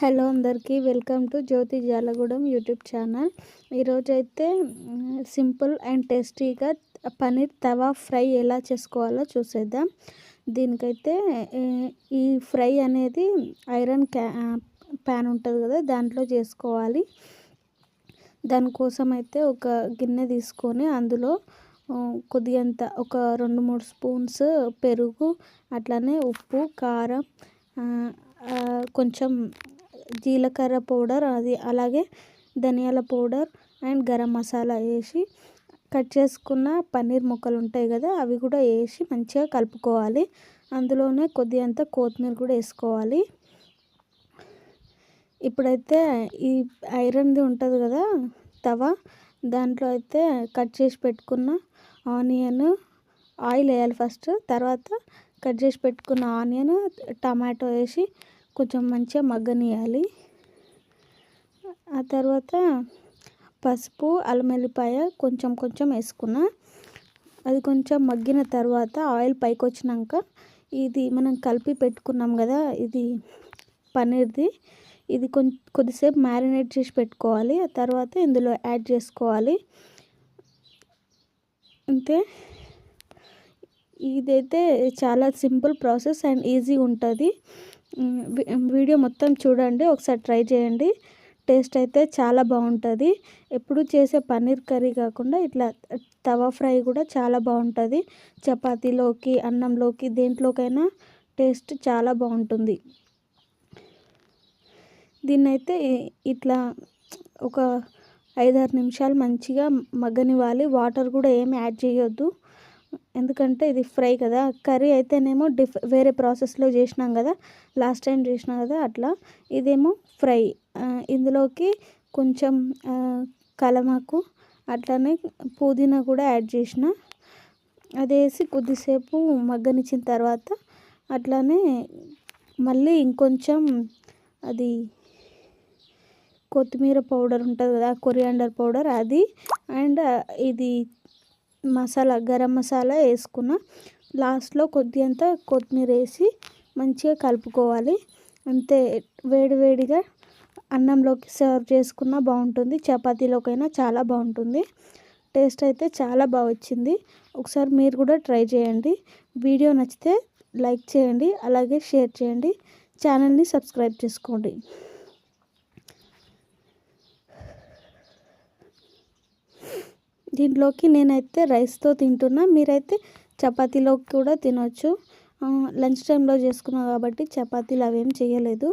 Hello అందరికీ welcome to Jyothi Jalagudem YouTube channel. ఈరోజైతే simple and టేస్టీగా పన్నీర్ తవా ఫ్రై ఎలా చేసుకోవాలో చూసేద్దాం. దీనికైతే ఈ ఫ్రై అనేది ఐరన్ ప్యాన్ ఉంటుంది కదా, దాంట్లో చేసుకోవాలి. దానికోసం అయితే ఒక గిన్నె తీసుకొని అందులో కొద్దిగంత ఒక 2-3 స్పూన్స్ పెరుగు, అట్లానే ఉప్పు, కారం, కొంచెం జీలకర్ర పౌడర్, అలాగే ధనియాల పౌడర్ అండ్ గరం మసాలా వేసి కట్ చేసుకున్న పన్నీర్ ముక్కలు ఉంటాయి కదా, అవి కూడా వేసి మంచిగా కలుపుకోవాలి. అందులోనే కొద్దిగంత కొత్తిమీర కూడా వేసుకోవాలి. ఇప్పుడైతే ఈ ఐరన్ది ఉంటుంది కదా తవా, దాంట్లో అయితే కట్ చేసి పెట్టుకున్న ఆనియన్, ఆయిల్ వేయాలి ఫస్ట్, తర్వాత కట్ చేసి పెట్టుకున్న ఆనియన్, టమాటో వేసి కొంచెం మంచిగా మగ్గనియాలి. ఆ తర్వాత పసుపు, అల్లం వెల్లిపాయ కొంచెం కొంచెం వేసుకున్న. అది కొంచెం మగ్గిన తర్వాత ఆయిల్ పైకి వచ్చినాక ఇది మనం కలిపి పెట్టుకున్నాం కదా, ఇది పన్నీర్ది, ఇది కొద్దిసేపు మ్యారినేట్ చేసి పెట్టుకోవాలి. ఆ తర్వాత ఇందులో యాడ్ చేసుకోవాలి. అంతే. ఇదైతే చాలా సింపుల్ ప్రాసెస్ అండ్ ఈజీ ఉంటుంది. వీడియో మొత్తం చూడండి, ఒకసారి ట్రై చేయండి. టేస్ట్ అయితే చాలా బాగుంటుంది. ఎప్పుడు చేసే పన్నీర్ కర్రీ కాకుండా ఇట్లా తవా ఫ్రై కూడా చాలా బాగుంటుంది. చపాతీలోకి, అన్నంలోకి, దేంట్లోకైనా టేస్ట్ చాలా బాగుంటుంది. దీన్నైతే ఇట్లా ఒక 5-6 నిమిషాలు మంచిగా మగ్గనివ్వాలి. వాటర్ కూడా ఏమి యాడ్ చేయొద్దు, ఎందుకంటే ఇది ఫ్రై కదా. కర్రీ అయితేనేమో వేరే ప్రాసెస్లో చేసినాం కదా, లాస్ట్ టైం చేసినా కదా, అట్లా. ఇదేమో ఫ్రై. ఇందులోకి కొంచెం కలమాకు, అట్లానే పుదీనా కూడా యాడ్ చేసిన. అది వేసి కొద్దిసేపు మగ్గనిచ్చిన తర్వాత అట్లానే మళ్ళీ ఇంకొంచెం అది కొత్తిమీర పౌడర్ ఉంటుంది కదా, కొరియాండర్ పౌడర్, అది అండ్ ఇది మసాలా, గరం మసాలా వేసుకున్న. లాస్ట్లో కొద్దిగంత కొత్తిమీర వేసి మంచిగా కలుపుకోవాలి. అంతే. వేడివేడిగా అన్నంలోకి సర్వ్ చేసుకున్న బాగుంటుంది, చపాతీలోకైనా చాలా బాగుంటుంది. టేస్ట్ అయితే చాలా బాగా వచ్చింది. ఒకసారి మీరు కూడా ట్రై చేయండి. వీడియో నచ్చితే లైక్ చేయండి, అలాగే షేర్ చేయండి. ఛానల్ని సబ్స్క్రైబ్ చేసుకోండి. దీంట్లోకి నేనైతే రైస్తో తింటున్నా, మీరైతే చపాతీలోకి కూడా తినొచ్చు. లంచ్ టైంలో చేసుకున్నా కాబట్టి చపాతీలు అవేం చేయలేదు.